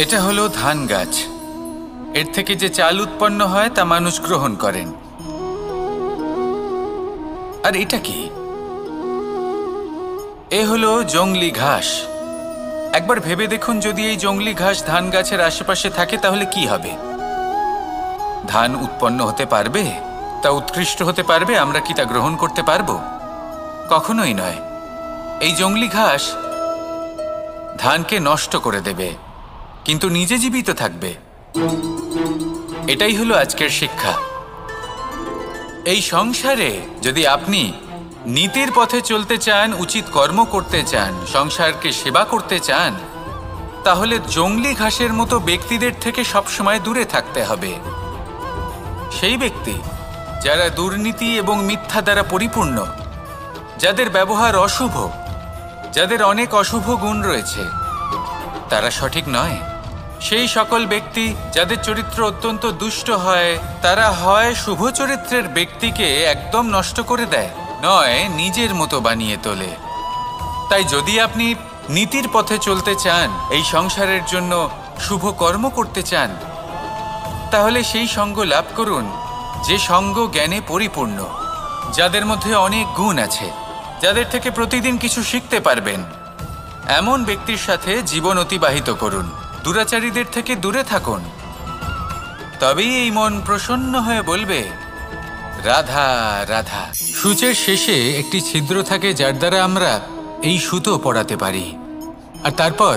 এটা হলো ধান গাছ। এর থেকে যে চাল উৎপন্ন হয় তা মানুষ গ্রহণ করেন। আর এটা কি? এ হলো জংলি ঘাস। একবার ভেবে দেখুন, যদি এই জংলি ঘাস ধান গাছের আশেপাশে থাকে তাহলে কি হবে? ধান উৎপন্ন হতে পারবে? তা উৎকৃষ্ট হতে পারবে? আমরা কি তা গ্রহণ করতে পারবো? কখনোই নয়। এই জংলি ঘাস ধানকে নষ্ট করে দেবে, কিন্তু নিজে জীবিত থাকবে। এটাই হলো আজকের শিক্ষা। এই সংসারে যদি আপনি নীতির পথে চলতে চান, উচিত কর্ম করতে চান, সংসারকে সেবা করতে চান, তাহলে জংলি ঘাসের মতো ব্যক্তিদের থেকে সবসময় দূরে থাকতে হবে। সেই ব্যক্তি যারা দুর্নীতি এবং মিথ্যা দ্বারা পরিপূর্ণ, যাদের ব্যবহার অশুভ, যাদের অনেক অশুভ গুণ রয়েছে, তারা সঠিক নয়। সেই সকল ব্যক্তি যাদের চরিত্র অত্যন্ত দুষ্ট হয়, তারা হয় শুভ চরিত্রের ব্যক্তিকে একদম নষ্ট করে দেয়, নয় নিজের মতো বানিয়ে তোলে। তাই যদি আপনি নীতির পথে চলতে চান, এই সংসারের জন্য শুভ কর্ম করতে চান, তাহলে সেই সঙ্গ লাভ করুন যে সঙ্গ জ্ঞানে পরিপূর্ণ, যাদের মধ্যে অনেক গুণ আছে, যাদের থেকে প্রতিদিন কিছু শিখতে পারবেন। এমন ব্যক্তির সাথে জীবন অতিবাহিত করুন। দুরাচারীদের থেকে দূরে থাকুন। তবেই এই মন প্রসন্ন হয়ে বলবে, রাধা রাধা। সূচের শেষে একটি ছিদ্র থাকে, যার দ্বারা আমরা এই সুতো পরাতে পারি। আর তারপর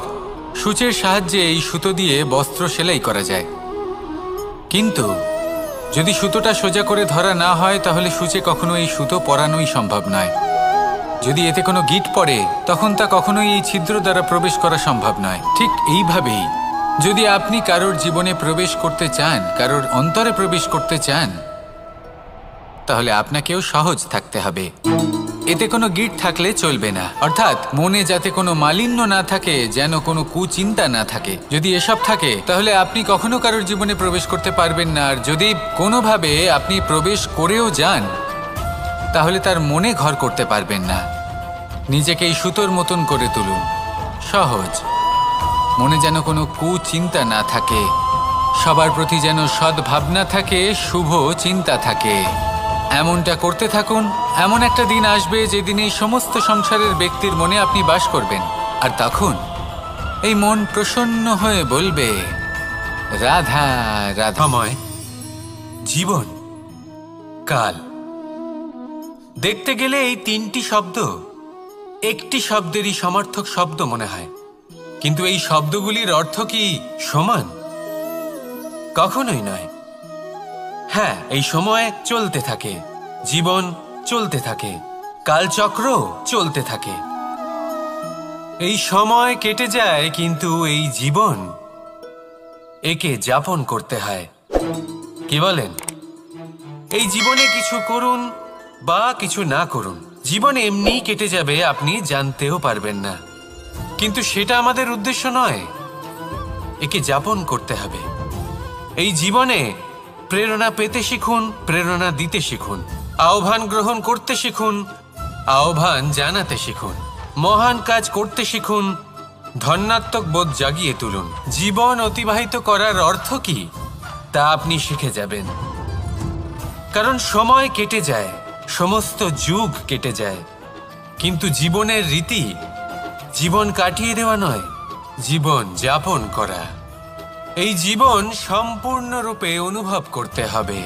সূচের সাহায্যে এই সুতো দিয়ে বস্ত্র সেলাই করা যায়। কিন্তু যদি সুতোটা সোজা করে ধরা না হয়, তাহলে সূচে কখনো এই সুতো পরানোই সম্ভব নয়। যদি এতে কোনো গিঁট পড়ে, তখন তা কখনোই এই ছিদ্র দ্বারা প্রবেশ করা সম্ভব নয়। ঠিক এইভাবেই যদি আপনি কারোর জীবনে প্রবেশ করতে চান, কারোর অন্তরে প্রবেশ করতে চান, তাহলে আপনাকেও সহজ থাকতে হবে। এতে কোনো গিঁট থাকলে চলবে না। অর্থাৎ মনে যাতে কোনো মালিন্য না থাকে, যেন কোনো কুচিন্তা না থাকে। যদি এসব থাকে, তাহলে আপনি কখনো কারোর জীবনে প্রবেশ করতে পারবেন না। আর যদি কোনোভাবে আপনি প্রবেশ করেও যান, তাহলে তার মনে ঘর করতে পারবেন না। নিজেকে এই সুতোর মতন করে তুলুন, সহজ। মনে যেন কোনো কুচিন্তা না থাকে, সবার প্রতি যেন সদ্ভাবনা থাকে, শুভ চিন্তা থাকে। এমনটা করতে থাকুন। এমন একটা দিন আসবে যেদিন এই সমস্ত সংসারের ব্যক্তির মনে আপনি বাস করবেন। আর তখন এই মন প্রসন্ন হয়ে বলবে, রাধা রাধাময়। জীবন, কাল। দেখতে গেলে এই তিনটি শব্দ একটি শব্দেরই সমার্থক শব্দ মনে হয়, কিন্তু এই শব্দগুলির অর্থ কি সমান? কখনোই নয়। হ্যাঁ, এই সময় চলতে থাকে, জীবন চলতে থাকে, কালচক্র চলতে থাকে। এই সময় কেটে যায়, কিন্তু এই জীবন, একে যাপন করতে হয়। কি বলেন? এই জীবনে কিছু করুন বা কিছু না করুন, জীবন এমনি কেটে যাবে, আপনি জানতেও পারবেন না। কিন্তু সেটা আমাদের উদ্দেশ্য নয়। একে যাপন করতে হবে। এই জীবনে প্রেরণা পেতে শিখুন, প্রেরণা দিতে শিখুন, আহ্বান গ্রহণ করতে শিখুন, আহ্বান জানাতে শিখুন, মহান কাজ করতে শিখুন, ধন্যাত্মক বোধ জাগিয়ে তুলুন। জীবন অতিবাহিত করার অর্থ কি তা আপনি শিখে যাবেন। কারণ সময় কেটে যায়, সমস্ত যুগ কেটে যায়, কিন্তু জীবনের রীতি জীবন কাটিয়ে দেওয়া নয়, জীবন যাপন করা। এই জীবন সম্পূর্ণরূপে অনুভব করতে হবে,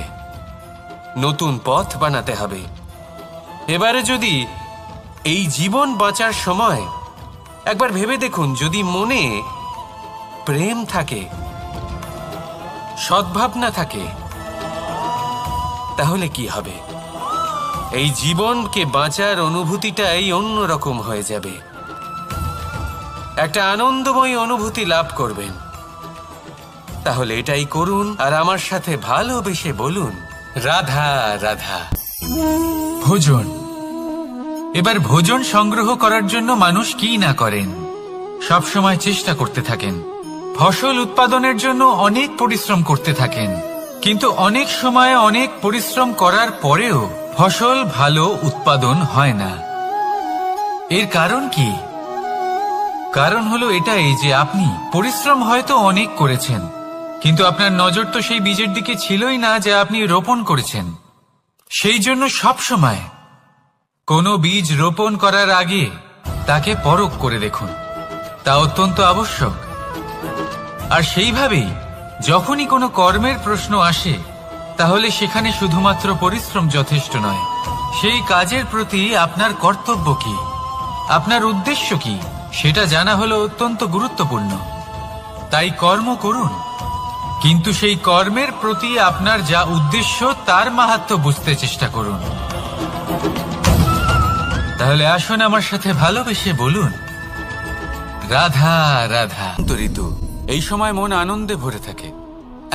নতুন পথ বানাতে হবে। এবারে যদি এই জীবন বাঁচার সময় একবার ভেবে দেখুন, যদি মনে প্রেম থাকে, সদ্ভাবনা থাকে, তাহলে কি হবে? এই জীবনকে বাঁচার অনুভূতিটাই অন্যরকম হয়ে যাবে। একটা আনন্দময় অনুভূতি লাভ করবেন। তাহলে এটাই করুন, আর আমার সাথে ভালোবেসে বলুন, রাধা রাধা। ভোজন। এবার ভোজন সংগ্রহ করার জন্য মানুষ কি না করেন, সব সময় চেষ্টা করতে থাকেন। ফসল উৎপাদনের জন্য অনেক পরিশ্রম করতে থাকেন, কিন্তু অনেক সময় অনেক পরিশ্রম করার পরেও ফসল ভালো উৎপাদন হয় না। এর কারণ কি? কারণ হলো এটাই যে আপনি পরিশ্রম হয়তো অনেক করেছেন, কিন্তু আপনার নজর তো সেই বীজের দিকে ছিলই না যা আপনি রোপণ করেছেন। সেই জন্য সব সময় কোনো বীজ রোপণ করার আগে তাকে পরখ করে দেখুন, তা অত্যন্ত আবশ্যক। আর সেইভাবেই যখনই কোনো কর্মের প্রশ্ন আসে, তাহলে সেখানে শুধুমাত্র পরিশ্রম যথেষ্ট নয়, সেই কাজের প্রতি আপনার কর্তব্য কি, আপনার উদ্দেশ্য কি, সেটা জানা হলো অত্যন্ত গুরুত্বপূর্ণ। তাই কর্ম করুন, কিন্তু সেই কর্মের প্রতি আপনার যা উদ্দেশ্য তার মাহাত্ম্য বুঝতে চেষ্টা করুন। তাহলে আসুন আমার সাথে ভালোবেসে বলুন, রাধা রাধা। ঋতু, এই সময় মন আনন্দে ভরে থাকে,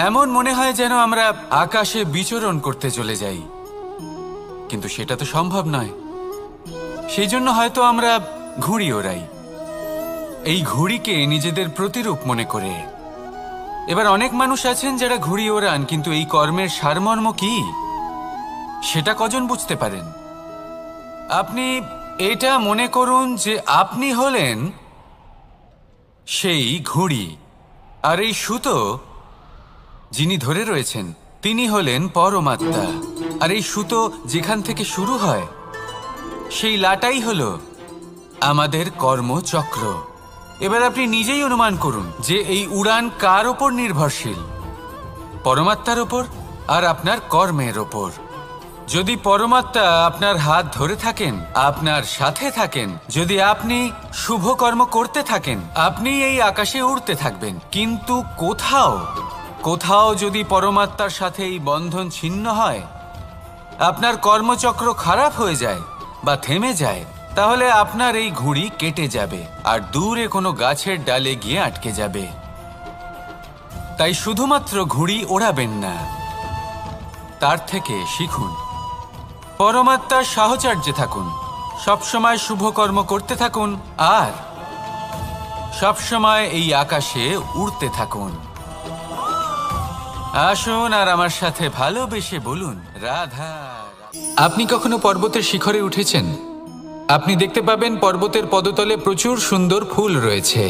এমন মনে হয় যেন আমরা আকাশে বিচরণ করতে চলে যাই, কিন্তু সেটা তো সম্ভব নয়। সেই জন্য হয়তো আমরা ঘুড়ি ওড়াই, এই ঘুড়িকে নিজেদের প্রতিরূপ মনে করে। এবার অনেক মানুষ আছেন যারা ঘুড়ি ওড়ান, কিন্তু এই কর্মের সারমর্ম কি সেটা কজন বুঝতে পারেন? আপনি এটা মনে করুন যে আপনি হলেন সেই ঘুড়ি, আর এই সুতো যিনি ধরে রয়েছেন তিনি হলেন পরমাত্মা। আর এই সুতো যেখান থেকে শুরু হয় সেই লাটাই হলো আমাদের কর্মচক্র। এবার আপনি নিজেই অনুমান করুন যে এই উড়ান কার ওপর নির্ভরশীল, পরমাত্মার ওপর আর আপনার কর্মের ওপর। যদি পরমাত্মা আপনার হাত ধরে থাকেন, আপনার সাথে থাকেন, যদি আপনি শুভ কর্ম করতে থাকেন, আপনি এই আকাশে উড়তে থাকবেন। কিন্তু কোথাও যদি পরমাত্মার সাথে এই বন্ধন ছিন্ন হয়, আপনার কর্মচক্র খারাপ হয়ে যায় বা থেমে যায়, তাহলে আপনার এই ঘুড়ি কেটে যাবে আর দূরে কোনো গাছের ডালে গিয়ে আটকে যাবে। তাই শুধুমাত্র ঘুড়ি ওড়াবেন না, তার থেকে শিখুন, পরমাত্মার সাহচর্যে থাকুন, সবসময় শুভ কর্ম করতে থাকুন আর সবসময় এই আকাশে উড়তে থাকুন। আসুন আর আমার সাথে ভালোবেসে বলুন, রাধা। আপনি কখনো পর্বতের শিখরে উঠেছেন? আপনি দেখতে পাবেন পর্বতের পদতলে প্রচুর সুন্দর ফুল রয়েছে,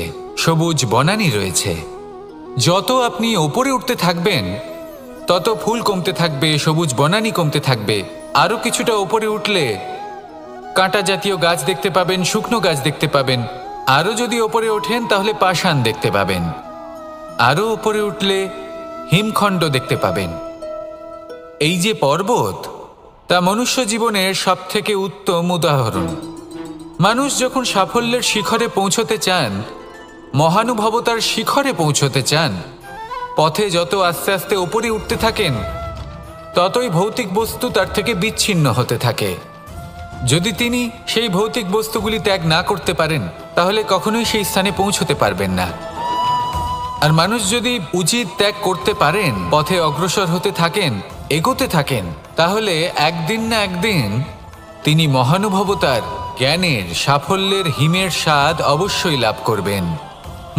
সবুজ বনানী রয়েছে। যত আপনি ওপরে উঠতে থাকবেন তত ফুল কমতে থাকবে, সবুজ বনানী কমতে থাকবে। আরো কিছুটা ওপরে উঠলে কাঁটা জাতীয় গাছ দেখতে পাবেন, শুকনো গাছ দেখতে পাবেন। আরো যদি ওপরে ওঠেন তাহলে পাষাণ দেখতে পাবেন। আরো ওপরে উঠলে হিমখণ্ড দেখতে পাবেন। এই যে পর্বত, তা মনুষ্য জীবনের সবথেকে উত্তম উদাহরণ। মানুষ যখন সাফল্যের শিখরে পৌঁছতে চান, মহানুভবতার শিখরে পৌঁছতে চান, পথে যত আস্তে আস্তে ওপরে উঠতে থাকেন, ততই ভৌতিক বস্তু তার থেকে বিচ্ছিন্ন হতে থাকে। যদি তিনি সেই ভৌতিক বস্তুগুলি ত্যাগ না করতে পারেন, তাহলে কখনোই সেই স্থানে পৌঁছতে পারবেন না। আর মানুষ যদি উচিত ত্যাগ করতে পারেন, পথে অগ্রসর হতে থাকেন, এগোতে থাকেন, তাহলে একদিন না একদিন তিনি মহানুভবতার, জ্ঞানের, সাফল্যের হিমের স্বাদ অবশ্যই লাভ করবেন।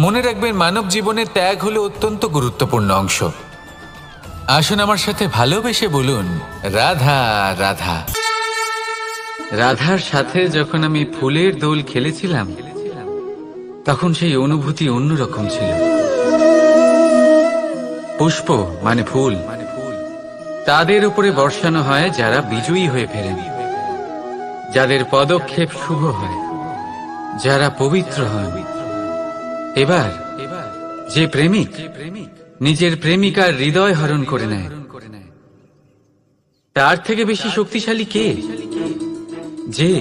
মনে রাখবেন, মানব জীবনে ত্যাগ হলো অত্যন্ত গুরুত্বপূর্ণ অংশ। আসুন আমার সাথে ভালোবেসে বলুন, রাধা রাধা। রাধার সাথে যখন আমি ফুলের দোল খেলেছিলাম, তখন সেই অনুভূতি অন্যরকম ছিল। পুষ্প মানে ফুল, তাদের উপরে বর্ষানো হয় যারা বিজয়ী হয়ে ফেরেন, যাদের পদক্ষেপ শুভ হয়, যারা পবিত্র হন। এবার যে প্রেমিক নিজের প্রেমিকার হৃদয় হরণ করে নেয়, তার থেকে বেশি শক্তিশালী কে? যে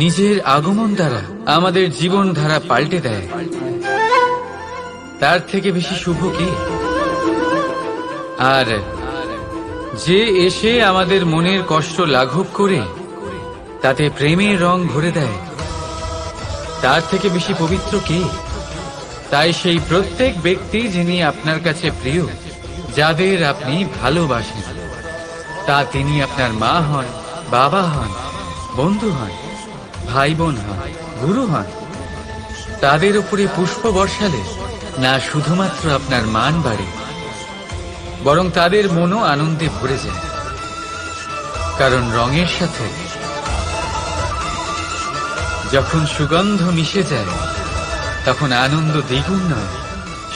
নিজের আগমন দ্বারা আমাদের জীবন ধারা পাল্টে দেয়, তার থেকে বেশি শুভ কে? আর যে এসে আমাদের মনের কষ্ট লাঘব করে তাতে প্রেমের রং ভরে দেয়, তার থেকে বেশি পবিত্র কে? তাই সেই প্রত্যেক ব্যক্তি যিনি আপনার কাছে প্রিয়, যাদের আপনি ভালোবাসেন, তা তিনি আপনার মা হন, বাবা হন, বন্ধু হন, ভাই বোন হন, গুরু হন, তাদের উপরে পুষ্প বর্ষালে না শুধুমাত্র আপনার মান বাড়ে, বরং তাদের মনও আনন্দে ভরে যায়। কারণ রঙের সাথে যখন সুগন্ধ মিশে যায়, তখন আনন্দ দ্বিগুণ নয়,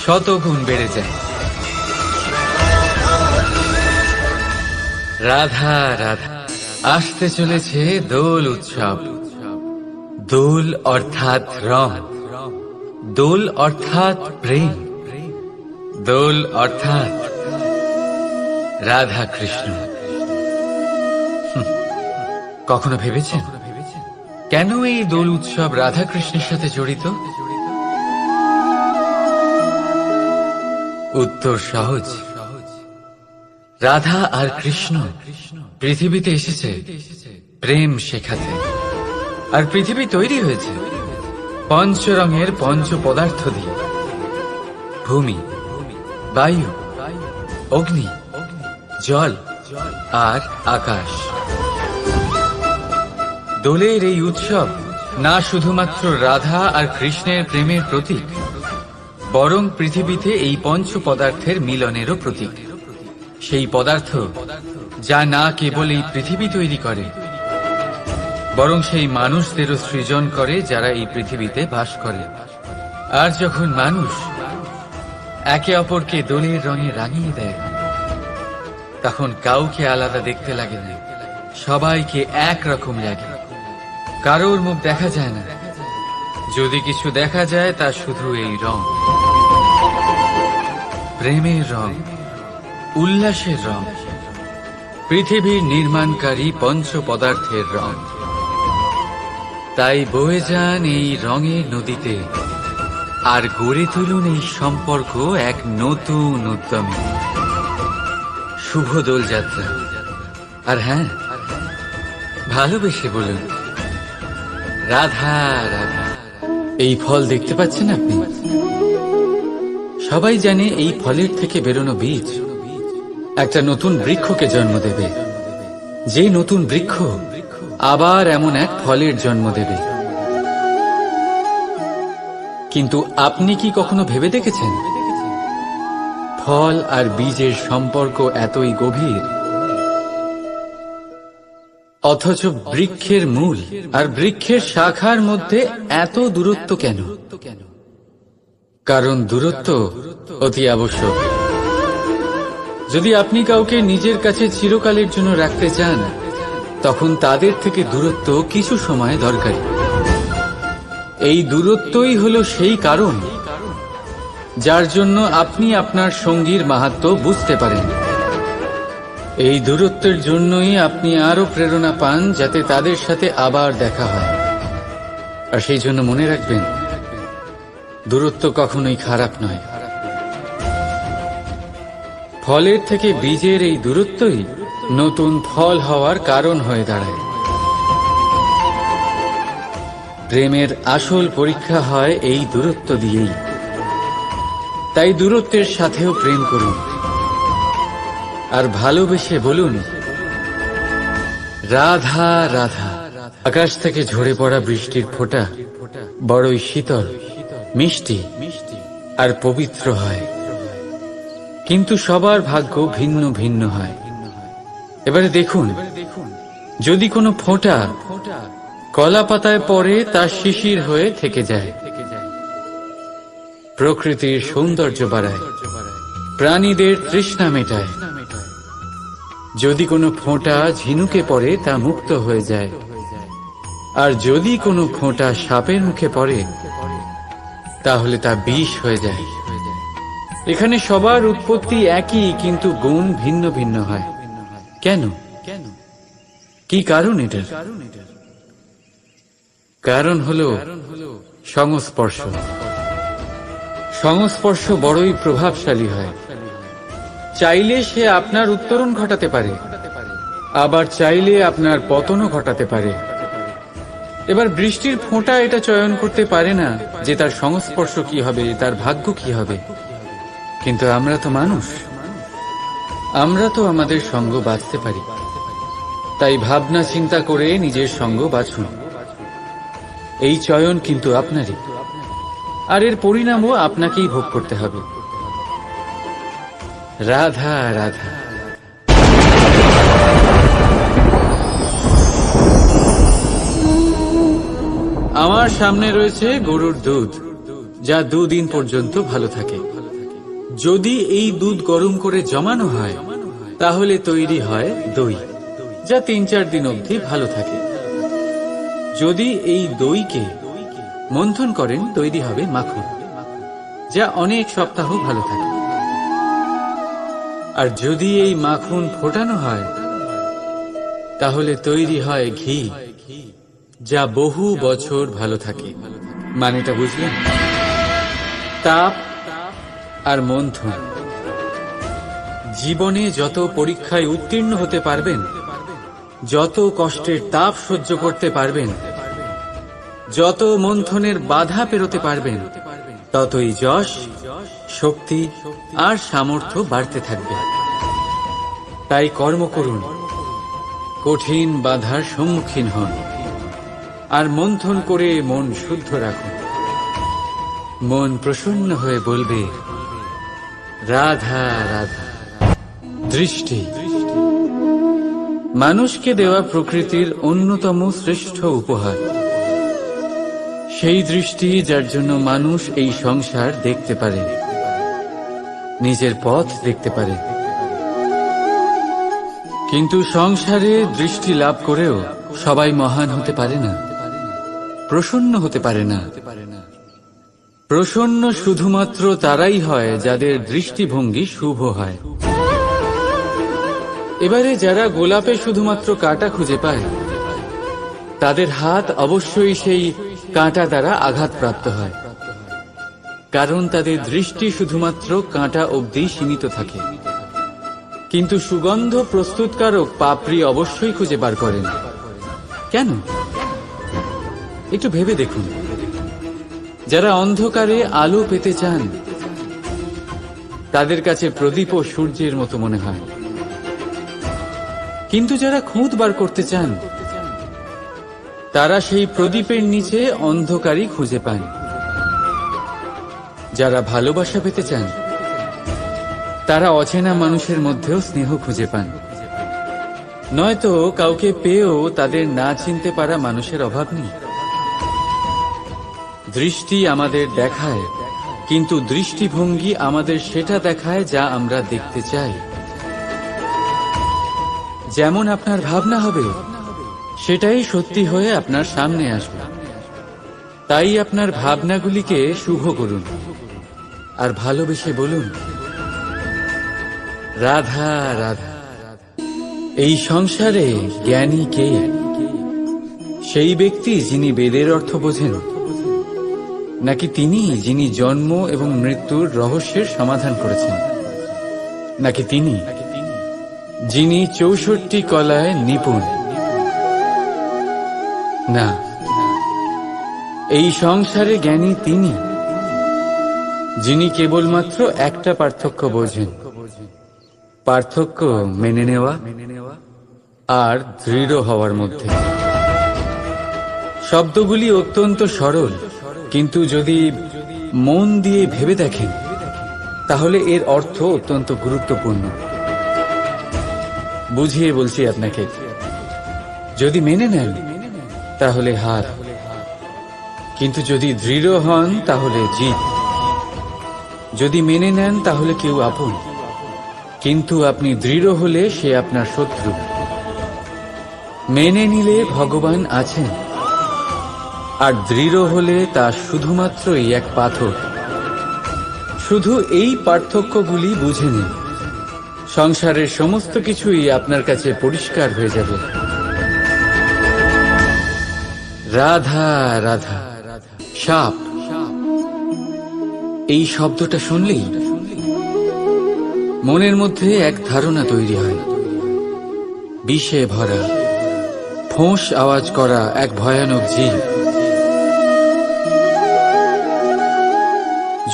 শতগুণ বেড়ে যায়। রাধা রাধা, আসতে চলেছে দোল উৎসব। দোল অর্থাৎ রং, দোল অর্থাৎ প্রেম, দোল অর্থাৎ রাধা কৃষ্ণ। কখনো ভেবেছেন কেন এই দোল উৎসব রাধা কৃষ্ণের সাথে জড়িত? উত্তর সহজ। রাধা আর কৃষ্ণ পৃথিবীতে এসেছে প্রেম শেখাতে, আর পৃথিবী তৈরি হয়েছে পঞ্চরঙের পঞ্চ পদার্থ দিয়ে: ভূমি, বায়ু, অগ্নি, জল আর আকাশ। দোলের এই উৎসব না শুধুমাত্র রাধা আর কৃষ্ণের প্রেমের প্রতীক, বরং পৃথিবীতে এই পঞ্চ পদার্থের মিলনেরও প্রতীক। সেই পদার্থ যা না কেবল এই পৃথিবী তৈরি করে, বরং সেই মানুষদেরও সৃজন করে যারা এই পৃথিবীতে বাস করে। আর যখন মানুষ একে অপরকে দোলের রঙে রাঙিয়ে দেয়, তখন কাউকে আলাদা দেখতে লাগে না, সবাইকে একরকম লাগে। কারোর মুখ দেখা যায় না, যদি কিছু দেখা যায় তা শুধু এই রং, প্রেমের রং, উল্লাসের রং, পৃথিবীর নির্মাণকারী পঞ্চ পদার্থের রং। তাই বয়ে যান এই রঙের নদীতে আর গড়ে তুলুন এই সম্পর্ক এক নতুন উদ্যমে। শুভ দোল যাত্রা। আর হ্যাঁ, ভালোবেসে বলুন রাধা রাধা। এই ফল দেখতে পাচ্ছেন আপনি? সবাই জানে এই ফলের থেকে বেরোনো বীজ একটা নতুন বৃক্ষকে জন্ম দেবে, যে নতুন বৃক্ষ আবার এমন এক ফলের জন্ম দেবে। কিন্তু আপনি কি কখনো ভেবে দেখেছেন ফল আর বীজের সম্পর্ক এতই গভীর, অথচ বৃক্ষের মূল আর বৃক্ষের শাখার মধ্যে এত দূরত্ব কেন? কারণ দূরত্ব অতি আবশ্যক। যদি আপনি কাউকে নিজের কাছে চিরকালের জন্য রাখতে চান, তখন তাদের থেকে দূরত্ব কিছু সময় দরকারি। এই দূরত্বই হলো সেই কারণ যার জন্য আপনি আপনার সঙ্গীর মাহাত্ম্য বুঝতে পারেন। এই দূরত্বের জন্যই আপনি আরো প্রেরণা পান যাতে তাদের সাথে আবার দেখা হয়। আর সেই জন্য মনে রাখবেন, দূরত্ব কখনোই খারাপ নয়। ফলের থেকে বীজের এই দূরত্বই নতুন ফল হওয়ার কারণ হয়ে দাঁড়ায়। প্রেমের আসল পরীক্ষা হয় এই দূরত্ব দিয়েই। তাই দূরত্বের সাথেও প্রেম করুন আর ভালোবেসে বলুন রাধা রাধা। আকাশ থেকে ঝরে পড়া বৃষ্টির ফোঁটা বড়ই শীতল, মিষ্টি আর পবিত্র হয়, কিন্তু সবার ভাগ্য ভিন্ন ভিন্ন হয়। এবারে দেখুন, যদি কোনো ফোঁটা কলা পাতায় পড়ে তা শিশির হয়ে থেকে যায়, প্রকৃতির সৌন্দর্য বাড়ায়, প্রাণীদের তৃষ্ণা মেটায়। যদি কোনো ফোঁটা ঝিনুকে পড়ে তা মুক্ত হয়ে যায়, আর যদি কোনো ফোঁটা সাপের মুখে পড়ে তাহলে তা বিষ হয়ে যায়। এখানে সবার উৎপত্তি একই, কিন্তু গুণ ভিন্ন ভিন্ন হয়। কেন? কি কারণ এটার? কারণ হলো সংস্পর্শ। সংস্পর্শ বড়ই প্রভাবশালী হয়। চাইলে সে আপনার উত্তরণ ঘটাতে পারে, আবার চাইলে আপনার পতনও ঘটাতে পারে। এবার বৃষ্টির ফোঁটা এটা চয়ন করতে পারে না যে তার সংস্পর্শ কি হবে, তার ভাগ্য কি হবে। কিন্তু আমরা তো মানুষ, আমরা তো আমাদের সঙ্গ বাছতে পারি। তাই ভাবনা চিন্তা করে নিজের সঙ্গ বাছুন। এই চয়ন কিন্তু আপনারই, আর এর পরিণামও আপনাকেই ভোগ করতে হবে। রাধা রাধা। আমার সামনে রয়েছে গরুর দুধ, যা 2 দিন পর্যন্ত ভালো থাকে। যদি এই দুধ গরম করে জমানো হয় তাহলে তৈরি হয় দই, যা 3-4 দিন অবধি ভালো থাকে। যদি এই দইকে মন্থন করেন তৈরি হবে মাখন, যা অনেক সপ্তাহ ভালো থাকে। আর যদি এই মাখন ফোটানো হয় তাহলে তৈরি হয় ঘি, যা বহু বছর ভালো থাকে। মানেটা বুঝলেন? তাপ আর মন্থন। জীবনে যত পরীক্ষায় উত্তীর্ণ হতে পারবেন, যত কষ্টের তাপ সহ্য করতে পারবেন, যত মন্থনের বাধা পেরোতে পারবেন, ততই যশ, শক্তি আর সামর্থ্য বাড়তে থাকবে। তাই কর্ম করুন, কঠিন বাধার সম্মুখীন হন, আর মন্থন করে মন শুদ্ধ রাখুন। মন প্রসন্ন হয়ে বলবে, রাধা রাধা। দৃষ্টি মানুষকে দেওয়া প্রকৃতির অন্যতম শ্রেষ্ঠ উপহার। সেই দৃষ্টি যার জন্য মানুষ এই সংসার দেখতে পারে, নিজের পথ দেখতে পারে। কিন্তু সংসারে দৃষ্টি লাভ করেও সবাই মহান হতে পারে না, প্রসন্ন হতে পারে না। প্রসন্ন শুধুমাত্র তারাই হয় যাদের দৃষ্টিভঙ্গি শুভ হয়। এবারে যারা গোলাপে শুধুমাত্র কাঁটা খুঁজে পায়, তাদের হাত অবশ্যই সেই কাঁটা দ্বারা আঘাতপ্রাপ্ত হয়, কারণ তাদের দৃষ্টি শুধুমাত্র কাঁটা অবধি সীমিত থাকে। কিন্তু সুগন্ধ প্রস্তুতকারক পাপড়ি অবশ্যই খুঁজে বার করেন। কেন? একটু ভেবে দেখুন। যারা অন্ধকারে আলো পেতে চান, তাদের কাছে প্রদীপ ও সূর্যের মতো মনে হয়। কিন্তু যারা খুঁত বার করতে চান, তারা সেই প্রদীপের নিচে অন্ধকারই খুঁজে পান। যারা ভালোবাসা পেতে চান, তারা অচেনা মানুষের মধ্যেও স্নেহ খুঁজে পান। নয়তো কাউকে পেয়েও তাদের না চিনতে পারা মানুষের অভাব নেই। দৃষ্টি আমাদের দেখায়, কিন্তু দৃষ্টিভঙ্গি আমাদের সেটা দেখায় যা আমরা দেখতে চাই। যেমন আপনার ভাবনা হবে, সেটাই সত্যি হয়ে আপনার সামনে আসবে। তাই আপনার ভাবনাগুলিকে শুভ করুন, আর ভালোবেসে বলুন, রাধা রাধা। এই সংসারে জ্ঞানী কে? সেই ব্যক্তি যিনি বেদের অর্থ বোঝেন, নাকি তিনি যিনি জন্ম এবং মৃত্যুর রহস্যের সমাধান করেছেন, নাকি তিনি যিনি 64 কলায় নিপুণ? না, এই সংসারে জ্ঞানী তিনি যিনি কেবলমাত্র একটা পার্থক্য বোঝেন, পার্থক্য মেনে নেওয়া আর দৃঢ় হওয়ার মধ্যে। শব্দগুলি অত্যন্ত সরল, কিন্তু যদি মন দিয়ে ভেবে দেখেন তাহলে এর অর্থ অত্যন্ত গুরুত্বপূর্ণ। বুঝিয়ে বলছি আপনাকে। যদি মেনে নেন তাহলে হার, কিন্তু যদি দৃঢ় হন তাহলে জিত। যদি মেনে নেন তাহলে কেউ আপন, কিন্তু আপনি দৃঢ় হলে সে আপনার শত্রু। মেনে নিলে ভগবান আছেন, আর দৃঢ় হলে তা শুধুমাত্রই এক পাথর। শুধু এই পার্থক্যগুলি বুঝে নিন, সংসারের সমস্ত কিছুই আপনার কাছে পরিষ্কার হয়ে যাবে। রাধা রাধা। সাপ, এই শব্দটা শুনলেই মনের মধ্যে এক ধারণা তৈরি হয়। বিষে ভরা, ফোঁস আওয়াজ করা এক ভয়ানক জীব।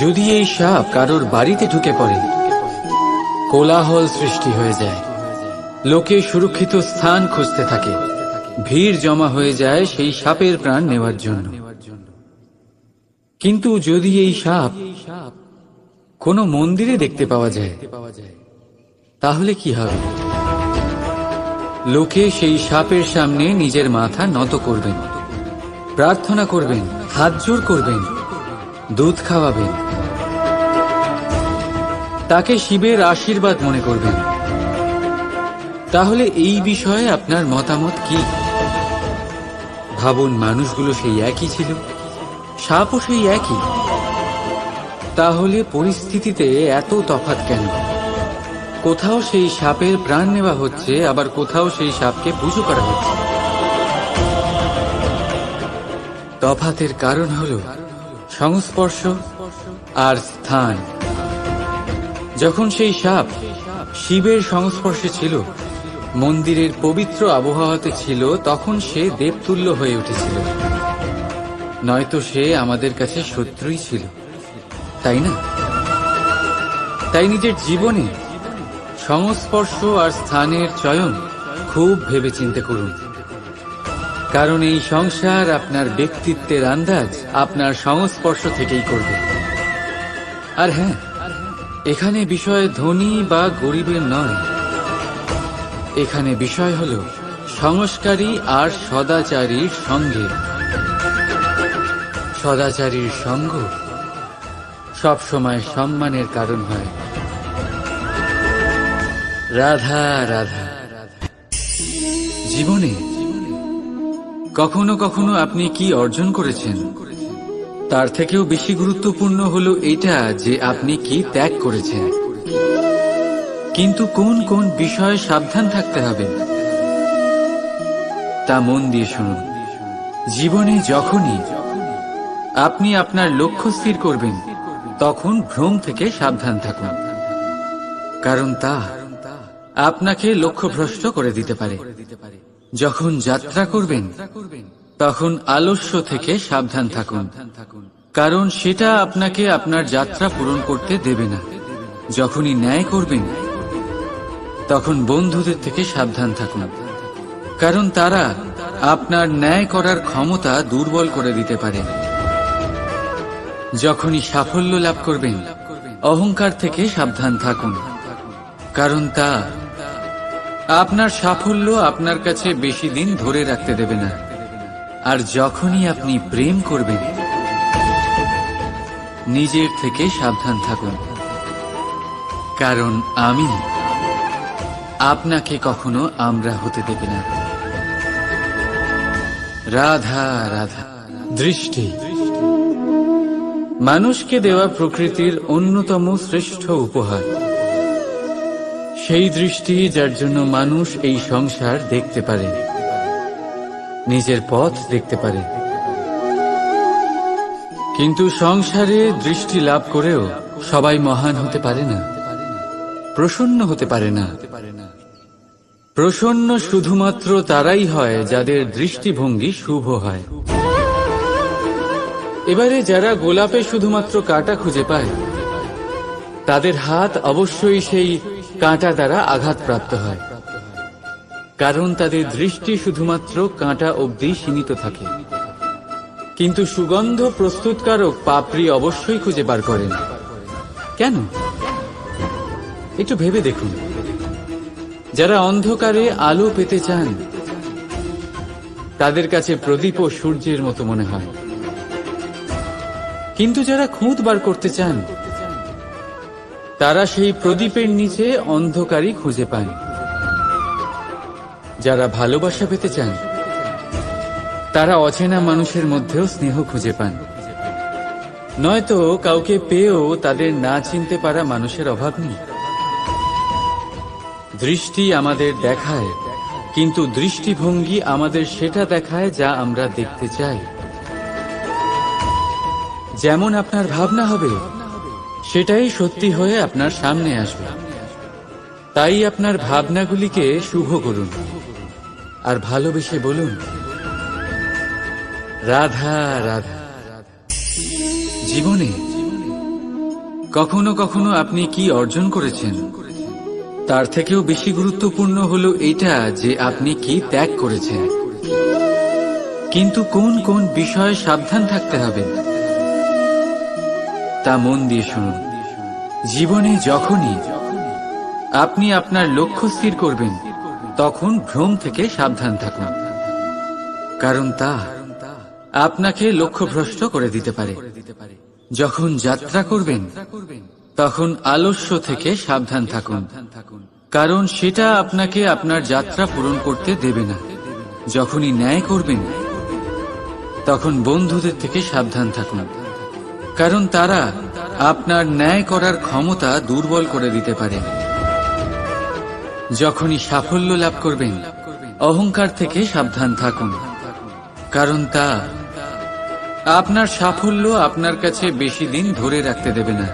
যদি এই সাপ কারোর বাড়িতে ঢুকে পড়ে, কোলাহল সৃষ্টি হয়ে যায়। লোকে সুরক্ষিত স্থান খুঁজতে থাকে, ভিড় জমা হয়ে যায় সেই সাপের প্রাণ নেওয়ার জন্য। কিন্তু যদি এই সাপ কোনো মন্দিরে দেখতে পাওয়া যায়, তাহলে কি হবে? লোকে সেই সাপের সামনে নিজের মাথা নত করবেন, প্রার্থনা করবেন, হাত জোড় করবেন, দুধ খাওয়াবেন, তাকে শিবের আশীর্বাদ মনে করবেন। তাহলে এই বিষয়ে আপনার মতামত কি? ভাবুন, মানুষগুলো সেই একই ছিল, সাপও সেই একই। তাহলে পরিস্থিতিতে এত তফাৎ কেন? কোথাও সেই সাপের প্রাণ নেওয়া হচ্ছে, আবার কোথাও সেই সাপকে পুজো করা হচ্ছে। তফাতের কারণ হল সংস্পর্শ আর স্থান। যখন সেই সাপ শিবের সংস্পর্শে ছিল, মন্দিরের পবিত্র আবহাওয়াতে ছিল, তখন সে দেবতুল্য হয়ে উঠেছিল। নয়তো সে আমাদের কাছে শত্রুই ছিল, তাই না? তাই নিজের জীবনে সংস্পর্শ আর স্থানের চয়ন খুব ভেবেচিন্তে করুন, কারণ এই সংসার আপনার ব্যক্তিত্বের আন্দাজ আপনার সংস্পর্শ থেকেই করবে। আর হ্যাঁ, এখানে বিষয় ধনী বা গরিবের নয়, এখানে বিষয় হল সংস্কারী আর সদাচারীর সঙ্গে। সদাচারীর সঙ্গ সবসময় সম্মানের কারণ হয়। রাধা রাধা। জীবনে কখনো কখনো আপনি কি অর্জন করেছেন, তার থেকেও বেশি গুরুত্বপূর্ণ হলো এটা যে আপনি কি ত্যাগ করেছেন। কিন্তু কোন কোন বিষয়ে সাবধান থাকতে হবে তা মন দিয়ে শুনুন। জীবনে যখনই আপনি আপনার লক্ষ্য স্থির করবেন, তখন ভ্রম থেকে সাবধান থাকুন, কারণ তা আপনাকে লক্ষ্যভ্রষ্ট করে দিতে পারে। যখন যাত্রা করবেন, তখন আলস্য থেকে সাবধান থাকুন, কারণ সেটা আপনাকে আপনার যাত্রা পূরণ করতে দেবে না। যখনই ন্যায় করবেন, তখন বন্ধুদের থেকে সাবধান থাকুন, কারণ তারা আপনার ন্যায় করার ক্ষমতা দুর্বল করে দিতে পারে। যখনই সাফল্য লাভ করবেন, অহংকার থেকে সাবধান থাকুন, কারণ তা আপনার সাফল্য আপনার কাছে বেশি দিন ধরে রাখতে দেবে না। আর যখনই আপনি প্রেম করবেন, নিজের থেকে সাবধান থাকুন, কারণ আমি আপনাকে কখনো আমরা হতে দেবে না। রাধা রাধা। দৃষ্টি মানুষকে দেওয়া প্রকৃতির অন্যতম শ্রেষ্ঠ উপহার। সেই দৃষ্টি যার জন্য মানুষ এই সংসার দেখতে পারে, নিজের পথ দেখতে পারে। কিন্তু সংসারে দৃষ্টি লাভ করেও সবাই মহান হতে পারে না, প্রসন্ন হতে পারে না। প্রসন্ন শুধুমাত্র তারাই হয় যাদের দৃষ্টিভঙ্গি শুভ হয়। এবারে যারা গোলাপে শুধুমাত্র কাঁটা খুঁজে পায়, তাদের হাত অবশ্যই সেই কাঁটা দ্বারা আঘাতপ্রাপ্ত হয়, কারণ তাদের দৃষ্টি শুধুমাত্র কাঁটা অবধি সীমিত থাকে। কিন্তু সুগন্ধ প্রস্তুতকারক পাপড়ি অবশ্যই খুঁজে বার করেন। কেন? একটু ভেবে দেখুন। যারা অন্ধকারে আলো পেতে চান, তাদের কাছে প্রদীপ ও সূর্যের মতো মনে হয়। কিন্তু যারা খুঁত বার করতে চান, তারা সেই প্রদীপের নিচে অন্ধকারই খুঁজে পান। যারা ভালোবাসা পেতে চান, তারা অচেনা মানুষের মধ্যেও স্নেহ খুঁজে পান। নয়তো কাউকে পেয়েও তাদের না চিনতে পারা মানুষের অভাব নেই। দৃষ্টি আমাদের দেখায়, কিন্তু দৃষ্টিভঙ্গি আমাদের সেটা দেখায় যা আমরা দেখতে চাই। যেমন আপনার ভাবনা হবে, সেটাই সত্যি হয়ে আপনার সামনে আসবে। তাই আপনার ভাবনাগুলিকে শুভ করুন আর ভালোবেসে বলুন, রাধা রাধা। জীবনে কখনো কখনো আপনি কি অর্জন করেছেন, তার থেকেও বেশি গুরুত্বপূর্ণ হলো এটা যে আপনি কি ত্যাগ করেছেন। কিন্তু কোন কোন বিষয়ে সাবধান থাকতে হবে তা মন দিয়ে শুনুন। জীবনে যখনই আপনি আপনার লক্ষ্য স্থির করবেন, তখন ভ্রম থেকে সাবধান থাকুন, কারণ তা আপনাকে লক্ষ্যভ্রষ্ট করে দিতে পারে। যখন যাত্রা করবেন তখন আলস্য থেকে সাবধান থাকুন, কারণ সেটা আপনাকে আপনার যাত্রা পূরণ করতে দেবে না। যখনই ন্যায় করবেন তখন বন্ধুদের থেকে সাবধান থাকুন, কারণ তারা আপনার ন্যায় করার ক্ষমতা দুর্বল করে দিতে পারে। যখনই সাফল্য লাভ করবেন অহংকার থেকে সাবধান থাকুন, কারণ তা আপনার সাফল্য আপনার কাছে বেশি দিন ধরে রাখতে দেবে না।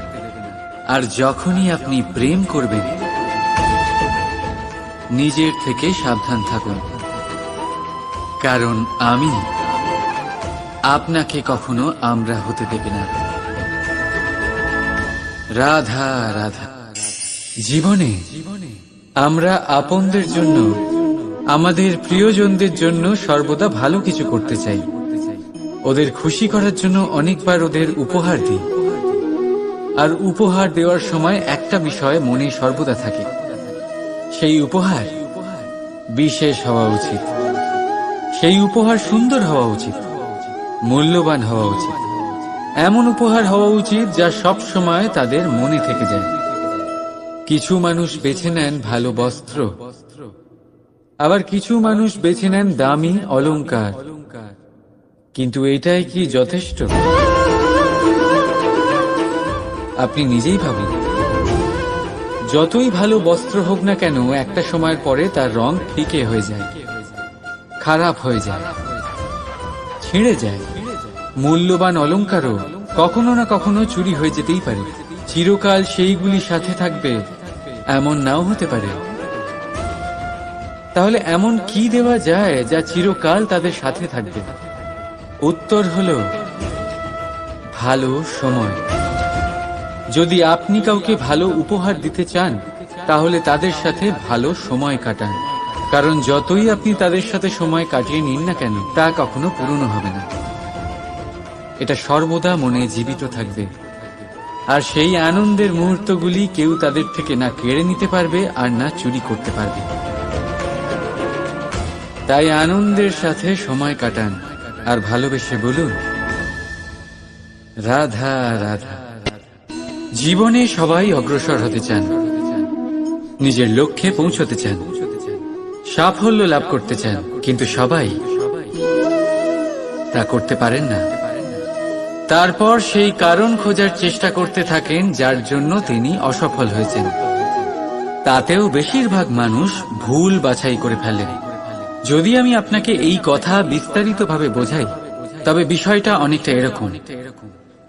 আর যখনই আপনি প্রেম করবেন নিজের থেকে সাবধান থাকুন, কারণ আমি আপনাকে কখনো আমরা হতে দেব না। রাধা রাধা। জীবনে আমরা আপনদের জন্য, আমাদের প্রিয়জনদের জন্য সর্বদা ভালো কিছু করতে চাই। ওদের খুশি করার জন্য অনেকবার ওদের উপহার দিই। আর উপহার দেওয়ার সময় একটা বিষয় মনে সর্বদা থাকে, সেই উপহার বিশেষ হওয়া উচিত, সেই উপহার সুন্দর হওয়া উচিত, মূল্যবান হওয়া উচিত, এমন উপহার হওয়া উচিত যা সব সময় তাদের মনে থেকে যায়। কিছু মানুষ বেছে নেন ভালো বস্ত্র, আবার কিছু মানুষ বেছে নেন দামি অলংকার। কিন্তু এটাই কি যথেষ্ট? আপনি নিজেই ভাবুন, যতই ভালো বস্ত্র হোক না কেন একটা সময়ের পরে তার রং ফিকে হয়ে যায়, খারাপ হয়ে যায়, ছিঁড়ে যায়। মূল্যবান অলংকারও কখনো না কখনো চুরি হয়ে যেতেই পারে। চিরকাল সেইগুলি সাথে থাকবে এমন নাও হতে পারে। তাহলে এমন কি দেওয়া যায় যা চিরকাল তাদের সাথে থাকবে? উত্তর হলো ভালো সময়। যদি আপনি কাউকে ভালো উপহার দিতে চান তাহলে তাদের সাথে ভালো সময় কাটান, কারণ যতই আপনি তাদের সাথে সময় কাটিয়ে নিন না কেন তা কখনো পুরনো হবে না। এটা সর্বদা মনে জীবিত থাকবে। আর সেই আনন্দের মুহূর্তগুলি কেউ তাদের থেকে না কেড়ে নিতে পারবে আর না চুরি করতে পারবে। তাই আনন্দের সাথে সময় কাটান আর ভালোবেসে বলুন রাধা রাধা। জীবনে সবাই অগ্রসর হতে চান, নিজের লক্ষ্যে পৌঁছতে চান, সাফল্য লাভ করতে চান, কিন্তু সবাই তা করতে পারেন না। তারপর সেই কারণ খোঁজার চেষ্টা করতে থাকেন যার জন্য তিনি অসফল হয়েছেন। তাতেও বেশিরভাগ মানুষ ভুল বাছাই করে ফেলেন। যদি আমি আপনাকে এই কথা বিস্তারিতভাবে বোঝাই তবে বিষয়টা অনেকটা এরকম।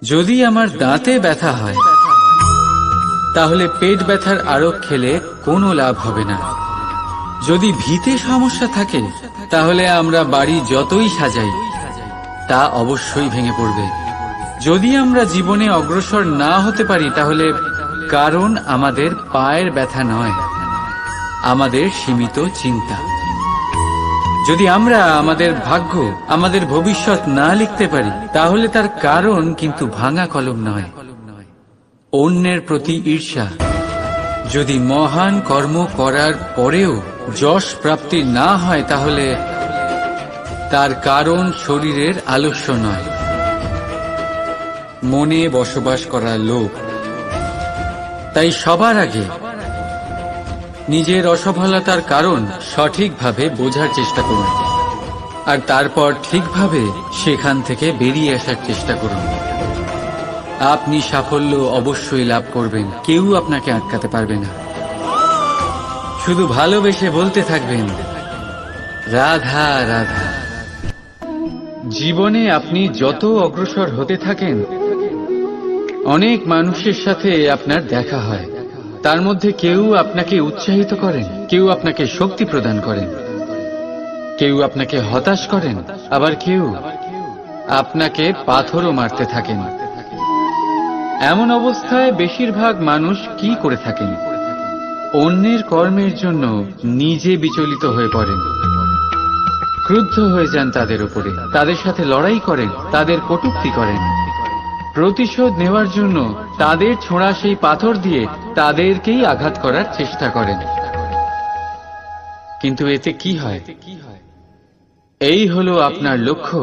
যদি আমার দাঁতে ব্যথা হয় তাহলে পেট ব্যথার আরোগ খেলে কোনো লাভ হবে না। যদি ভিতে সমস্যা থাকে তাহলে আমরা বাড়ি যতই সাজাই তা অবশ্যই ভেঙে পড়বে। যদি আমরা জীবনে অগ্রসর না হতে পারি তাহলে কারণ আমাদের পায়ের ব্যথা নয়, আমাদের সীমিত চিন্তা। যদি আমরা আমাদের ভাগ্য, আমাদের ভবিষ্যৎ না লিখতে পারি তাহলে তার কারণ কিন্তু ভাঙা কলম নয়, অন্যের প্রতি ঈর্ষা। যদি মহান কর্ম করার পরেও যশ প্রাপ্তি না হয় তাহলে তার কারণ শরীরের আলস্য নয়, মনে বসবাস করা লোভ। তাই সবার আগে নিজের অসফলতার কারণ সঠিকভাবে বোঝার চেষ্টা করুন, আর তারপর ঠিকভাবে সেখান থেকে বেরিয়ে আসার চেষ্টা করুন। আপনি সাফল্য অবশ্যই লাভ করবেন, কেউ আপনাকে আটকাতে পারবে না। শুধু ভালোবেসে বলতে থাকবেন রাধা রাধা। জীবনে আপনি যত অগ্রসর হতে থাকেন অনেক মানুষের সাথে আপনার দেখা হয়। তার মধ্যে কেউ আপনাকে উৎসাহিত করেন, কেউ আপনাকে শক্তি প্রদান করেন, কেউ আপনাকে হতাশ করেন, আবার কেউ আপনাকে পাথরও মারতে থাকেন। এমন অবস্থায় বেশিরভাগ মানুষ কি করে থাকেন? অন্যের কর্মের জন্য নিজে বিচলিত হয়ে পড়েন, ক্রুদ্ধ হয়ে যান তাদের উপরে, তাদের সাথে লড়াই করেন, তাদের কটূক্তি করেন। প্রতিশোধ নেওয়ার জন্য তাদের ছোঁড়া সেই পাথর দিয়ে তাদেরকেই আঘাত করার চেষ্টা করেন। কিন্তু এতে কি হয়? এই হলো আপনার লক্ষ্য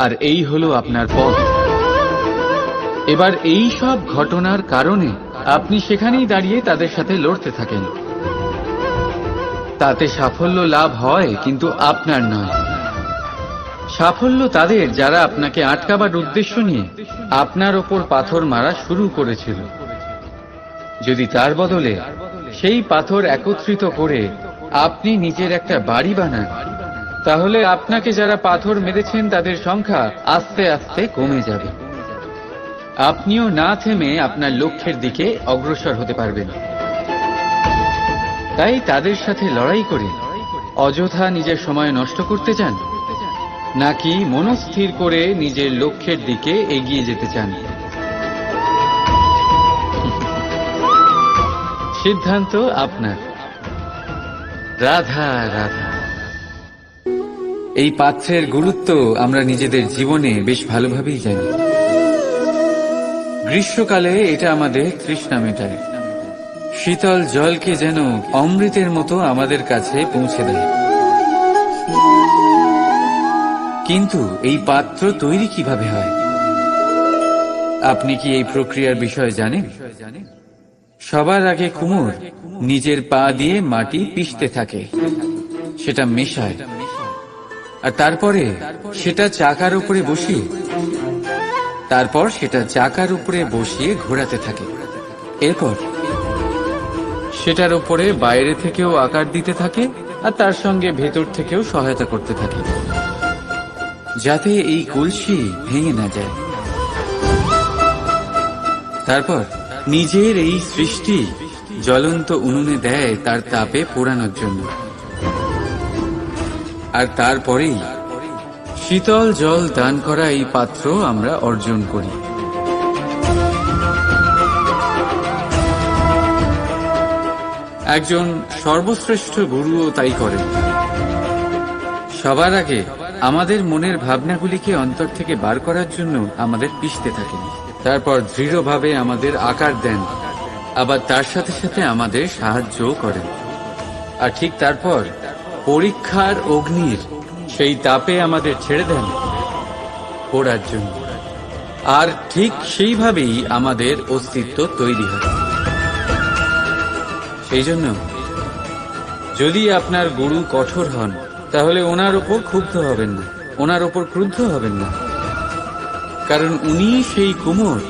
আর এই হলো আপনার পথ। এবার এই সব ঘটনার কারণে আপনি সেখানেই দাঁড়িয়ে তাদের সাথে লড়তে থাকেন। তাতে সাফল্য লাভ হয়, কিন্তু আপনার নয়। সাফল্য তাদের যারা আপনাকে আটকাবার উদ্দেশ্য নিয়ে আপনার ওপর পাথর মারা শুরু করেছিল। যদি তার বদলে সেই পাথর একত্রিত করে আপনি নিজের একটা বাড়ি বানান, তাহলে আপনাকে যারা পাথর মেরেছেন তাদের সংখ্যা আস্তে আস্তে কমে যাবে। আপনিও না থেমে আপনার লক্ষ্যের দিকে অগ্রসর হতে পারবেন। তাই তাদের সাথে লড়াই করে অযথা নিজের সময় নষ্ট করতে চান, নাকি মনস্থির করে নিজের লক্ষ্যের দিকে এগিয়ে যেতে চান? সিদ্ধান্ত আপনার। রাধা রাধা। এই পাত্রের গুরুত্ব আমরা নিজেদের জীবনে বেশ ভালোভাবেই জানি। গ্রীষ্মকালে এটা আমাদের তৃষ্ণা মেটায়, শীতল জলকে যেন অমৃতের মতো আমাদের কাছে পৌঁছে দেয়। কিন্তু এই পাত্র তৈরি কিভাবে হয়? আপনি কি এই প্রক্রিয়ার বিষয়ে জানেন? সবার আগে কুমোর নিজের পা দিয়ে মাটি পিষতে থাকে, সেটা মেশায়, আর তারপরে সেটা চাকার উপরে বসিয়ে ঘোরাতে থাকে। এরপর সেটার উপরে বাইরে থেকেও আকার দিতে থাকে, আর তার সঙ্গে ভেতর থেকেও সহায়তা করতে থাকে, যাতে এই কলসি ভেঙে না যায়। তারপর নিজের এই সৃষ্টি জ্বলন্ত উনুনে দেয় তার তাপে পোড়ানোর জন্য, আর তারপরেই শীতল জল দান করা এই পাত্র আমরা অর্জন করি। একজন সর্বশ্রেষ্ঠ গুরুও তাই করেন। সবার আগে আমাদের মনের ভাবনাগুলিকে অন্তর থেকে বার করার জন্য আমাদের পিষতে থাকেন, তারপর দৃঢ়ভাবে আমাদের আকার দেন, আবার তার সাথে সাথে আমাদের সাহায্যও করেন। আর ঠিক তারপর পরীক্ষার অগ্নির সেই তাপে আমাদের ছেড়ে দেন পোড়ার জন্য, আর ঠিক সেইভাবেই আমাদের অস্তিত্ব তৈরি হয়। সেই জন্য যদি আপনার গুরু কঠোর হন, তাহলে ওনার ওপর ক্ষুব্ধ হবেন না, ওনার ওপর ক্রুদ্ধ হবেন না, কারণ উনি সেই কুমোর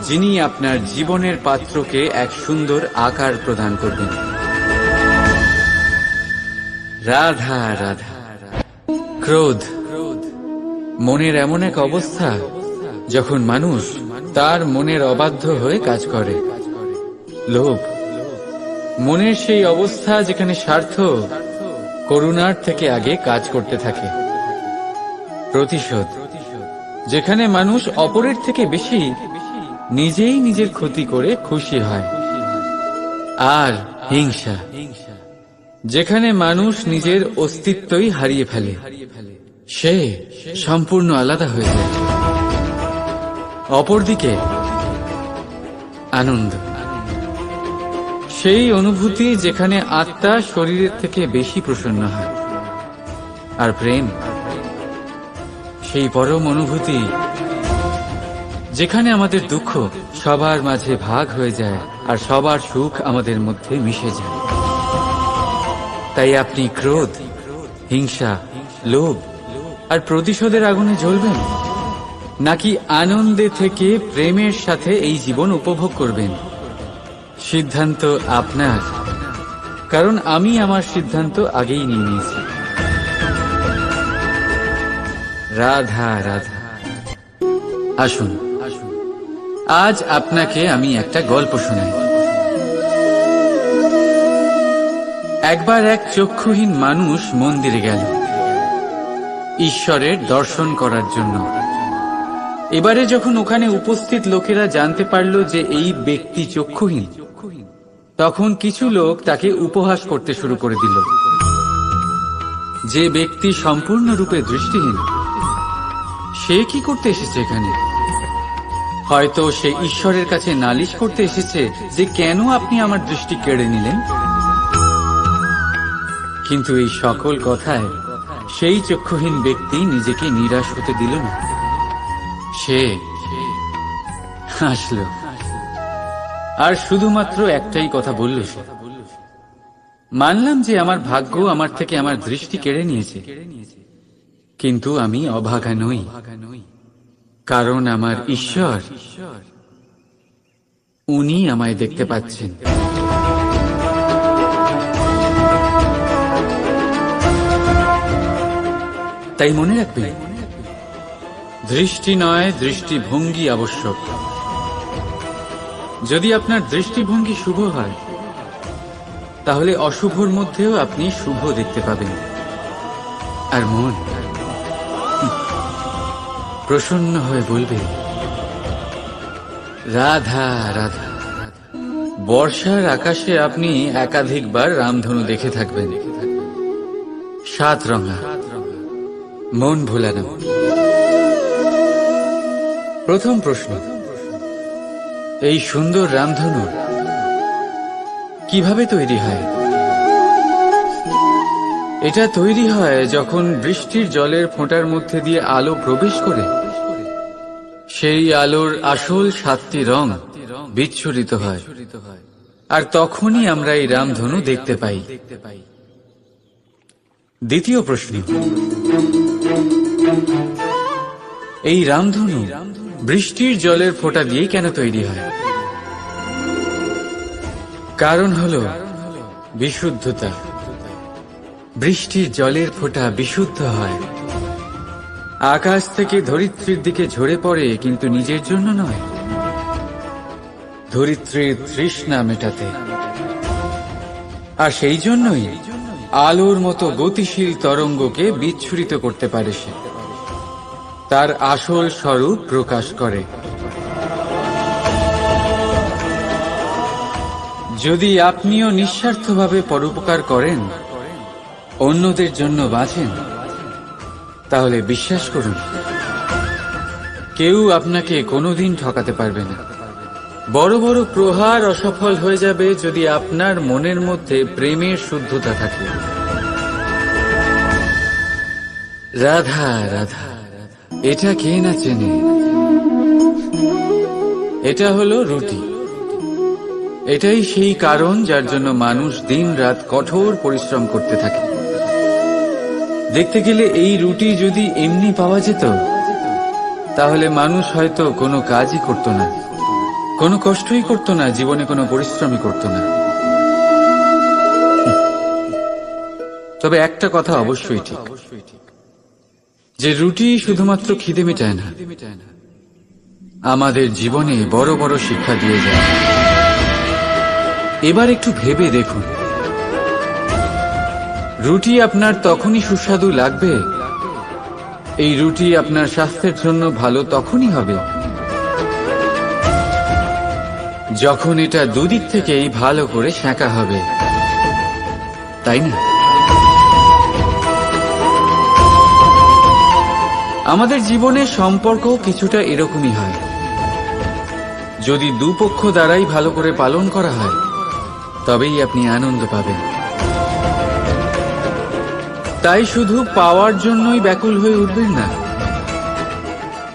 যিনি আপনার জীবনের পাত্রকে এক সুন্দর আকার প্রদান করবেন। রাধা রাধা। ক্রোধ মনের এমন এক অবস্থা যখন মানুষ তার মনের অবাধ্য হয়ে কাজ করে। লোভ মনের সেই অবস্থা যেখানে স্বার্থ করুণার থেকে আগে কাজ করতে থাকে। প্রতিশোধ যেখানে মানুষ অপরের থেকে বেশি নিজেই নিজের ক্ষতি করে খুশি হয়। আর হিংসা যেখানে মানুষ নিজের অস্তিত্বই হারিয়ে ফেলে, সে সম্পূর্ণ আলাদা হয়ে যায়। অপরদিকে আনন্দ সেই অনুভূতি যেখানে আত্মা শরীরের থেকে বেশি প্রসন্ন হয়। আর প্রেম সেই পরম অনুভূতি যেখানে আমাদের দুঃখ সবার মাঝে ভাগ হয়ে যায় আর সবার সুখ আমাদের মধ্যে মিশে যায়। তাই আপনি ক্রোধ, হিংসা, লোভ আর প্রতিশোধের আগুনে জ্বলবেন, নাকি আনন্দে থেকে প্রেমের সাথে এই জীবন উপভোগ করবেন? সিদ্ধান্ত আপনার, কারণ আমি আমার সিদ্ধান্ত আগেই নিয়ে নিয়েছি। রাধা রাধা। আসুন আজ আপনাকে আমি একটা গল্প শোনাই। একবার এক চক্ষুহীন মানুষ মন্দিরে গেল ঈশ্বরের দর্শন করার জন্য। এবারে যখন ওখানে উপস্থিত লোকেরা জানতে পারল যে এই ব্যক্তি চক্ষুহীন, তখন কিছু লোক তাকে উপহাস করতে শুরু করে দিল। যে ব্যক্তি সম্পূর্ণরূপে দৃষ্টিহীন, সে কি করতে এসেছে এখানে? হয়তো সে ঈশ্বরের কাছে নালিশ করতে এসেছে যে কেন আপনি আমার দৃষ্টি কেড়ে নিলেন। কিন্তু এই সকল কথায় সেই চক্ষুহীন ব্যক্তি নিজেকে নিরাশ হতে দিল না। সে হাসলো আর শুধুমাত্র একটাই কথা বলল সে, মানলাম যে আমার ভাগ্য আমার থেকে আমার দৃষ্টি কেড়ে নিয়েছে, কিন্তু আমি অভাগা নই, কারণ আমার ঈশ্বর উনি আমায় দেখতে পাচ্ছেন। তাই মনে রাখবেন, দৃষ্টি নয় দৃষ্টিভঙ্গি আবশ্যক। যদি আপনার দৃষ্টিভঙ্গি শুভ হয়, তাহলে অশুভর মধ্যেও আপনি শুভ দেখতে পাবেন। আর মন প্রসন্ন হয়ে বলবে, রাধা রাধা। বর্ষার আকাশে আপনি একাধিকবার রামধনু দেখে থাকবেন, 7 রঙা, মন ভোলানো। প্রথম প্রশ্ন, এই সুন্দর রামধনু কিভাবে তৈরি হয়? এটা তৈরি হয় যখন বৃষ্টির জলের ফোঁটার মধ্যে দিয়ে আলো প্রবেশ করে সেই আলোর আসল 7টি রং বিচ্ছুরিত হয়, আর তখনই আমরা এই রামধনু দেখতে পাই। দ্বিতীয় প্রশ্ন, এই রামধনু বৃষ্টির জলের ফোঁটা দিয়ে কেন তৈরি হয়? কারণ হলো বিশুদ্ধতা। বৃষ্টির জলের ফোঁটা বিশুদ্ধ হয়, আকাশ থেকে ধরিত্রীর দিকে ঝরে পড়ে, কিন্তু নিজের জন্য নয়, ধরিত্রীর তৃষ্ণা মেটাতে। আর সেই জন্যই আলোর মতো গতিশীল তরঙ্গকে বিচ্ছুরিত করতে পারে সে, তার আসল স্বরূপ প্রকাশ করে। যদি আপনিও নিঃস্বার্থভাবে পরোপকার করেন, অন্যদের জন্য বাঁচেন, তাহলে বিশ্বাস করুন, কেউ আপনাকে কোনোদিন ঠকাতে পারবে না। বড় বড় প্রহার অসফল হয়ে যাবে যদি আপনার মনের মধ্যে প্রেমের শুদ্ধতা থাকে। রাধা রাধা, এটা কে না চেনে? এটা হলো রুটি। এটাই সেই কারণ যার জন্য মানুষ দিন রাত কঠোর পরিশ্রম করতে থাকে। দেখতে গেলে এই রুটি যদি এমনি পাওয়া যেত, তাহলে মানুষ হয়তো কোনো কাজই করত না, কোনো কষ্টই করত না, জীবনে কোনো পরিশ্রমই করত না। তবে একটা কথা অবশ্যই ঠিক, যে রুটি শুধুমাত্র খিদে মেটায় না, আমাদের জীবনে বড় বড় শিক্ষা দিয়ে যায়। এবার একটু ভেবে দেখুন, রুটি আপনার তখনই সুস্বাদু লাগবে, এই রুটি আপনার স্বাস্থ্যের জন্য ভালো তখনই হবে, যখন এটা দুদিক থেকেই ভালো করে সেঁকা হবে, তাই না? আমাদের জীবনে সম্পর্ক কিছুটা এরকমই হয়। যদি দুপক্ষ দ্বারাই ভালো করে পালন করা হয়, তবেই আপনি আনন্দ পাবেন। তাই শুধু পাওয়ার জন্যই ব্যাকুল হয়ে উঠবেন না,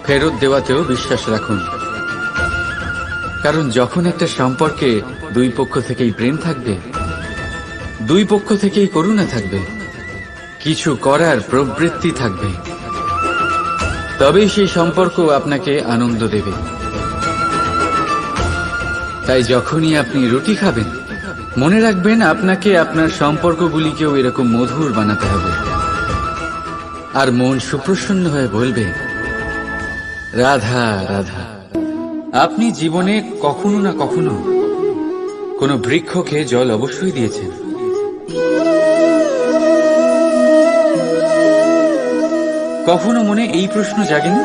ফেরত দেওয়াতেও বিশ্বাস রাখুন। কারণ যখন একটা সম্পর্কে দুই পক্ষ থেকেই প্রেম থাকবে, দুই পক্ষ থেকেই করুণা থাকবে, কিছু করার প্রবৃত্তি থাকবে, তবেই সেই সম্পর্ক আপনাকে আনন্দ দেবে। তাই যখনই আপনি রুটি খাবেন, মনে রাখবেন আপনাকে আপনার সম্পর্কগুলিকেও এরকম মধুর বানাতে হবে। আর মন সুপ্রসন্ন হয়ে বলবে, রাধা রাধা। আপনি জীবনে কখনো না কখনো কোনো বৃক্ষকে জল অবশ্যই দিয়েছেন। কখনো মনে এই প্রশ্ন জাগেনি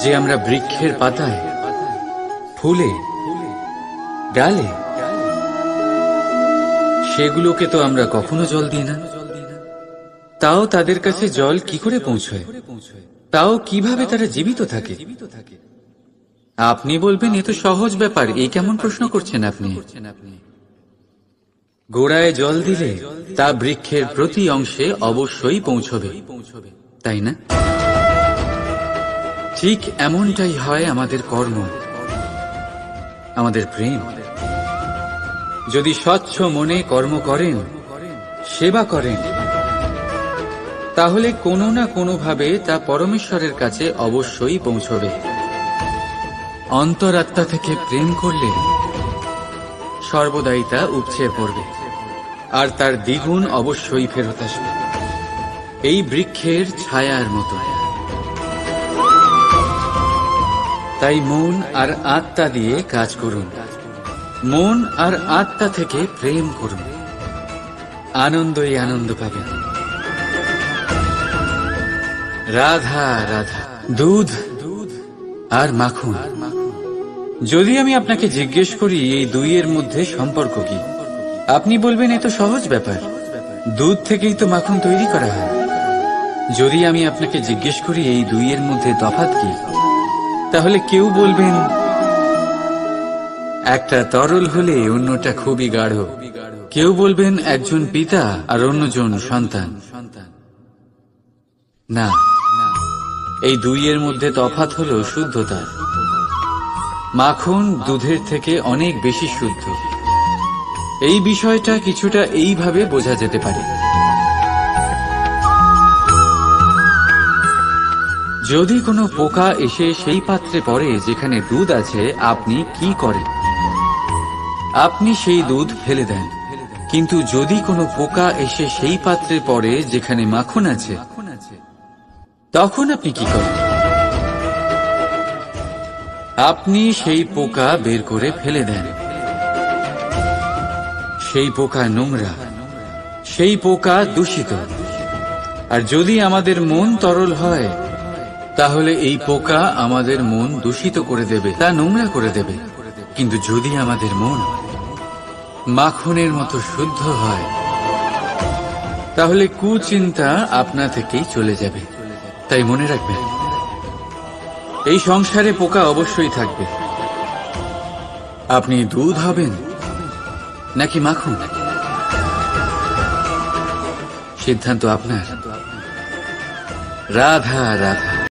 যে আমরা বৃক্ষের পাতায়, ফুলে, ডালে, সেগুলোকে তো আমরা কখনো জল দিই না, তাও তাদের কাছে জল কি করে পৌঁছয়? তাও কিভাবে তারা জীবিত থাকে? আপনি বলবেন, এ তো সহজ ব্যাপার, এই কেমন প্রশ্ন করছেন আপনি? গোড়ায় জল দিলে তা বৃক্ষের প্রতি অংশে অবশ্যই পৌঁছবে, তাই না? ঠিক এমনটাই হয় আমাদের কর্ম, আমাদের প্রেম। যদি স্বচ্ছ মনে কর্ম করেন, সেবা করেন, তাহলে কোনো না কোনোভাবে তা পরমেশ্বরের কাছে অবশ্যই পৌঁছবে। অন্তরাত্মা থেকে প্রেম করলে সর্বদাই তা উপচে পড়বে, আর তার দ্বিগুণ অবশ্যই ফেরত আসবে, এই বৃক্ষের ছায়ার মতো। তাই মন আর আত্মা দিয়ে কাজ করুন, মন আর আত্মা থেকে প্রেম করুন, আনন্দই আনন্দ পাবেন। রাধা রাধা। দুধ আর মাখন। যদি আমি আপনাকে জিজ্ঞেস করি এই দুইয়ের মধ্যে সম্পর্ক কি, আপনি বলবেন এ তো সহজ ব্যাপার, দুধ থেকেই তো মাখন তৈরি করা হয়। যদি আমি আপনাকে জিজ্ঞেস করি এই দুইয়ের মধ্যে তফাৎ কি, তাহলে কেউ বলবেন একটা তরল হলে অন্যটা খুবই গাঢ়, কেউ বলবেন একজন পিতা আর অন্যজন সন্তান। না, এই দুইয়ের মধ্যে তফাৎ হলো শুদ্ধতা। মাখন দুধের থেকে অনেক বেশি শুদ্ধ। এই বিষয়টা কিছুটা এইভাবে বোঝা যেতে পারে। যদি কোনো পোকা এসে সেই পাত্রে পড়ে যেখানে দুধ আছে, আপনি কি করেন? আপনি সেই দুধ ফেলে দেন। কিন্তু যদি কোনো পোকা এসে সেই পাত্রে পড়ে যেখানে মাখন আছে, তখন আপনি কি করেন? আপনি সেই পোকা বের করে ফেলে দেন। সেই পোকা নোংরা, সেই পোকা দূষিত। আর যদি আমাদের মন তরল হয়, তাহলে এই পোকা আমাদের মন দূষিত করে দেবে, তা নোংরা করে দেবে। কিন্তু যদি আমাদের মন মাখনের মতো শুদ্ধ হয়, তাহলে কুচিন্তা আপনা থেকেই চলে যাবে। তাই মনে রাখবেন, এই সংসারে পোকা অবশ্যই থাকবে। আপনি দুধ হবেন নাকি মাখন, সিদ্ধান্ত আপনার। রাধা রাধা।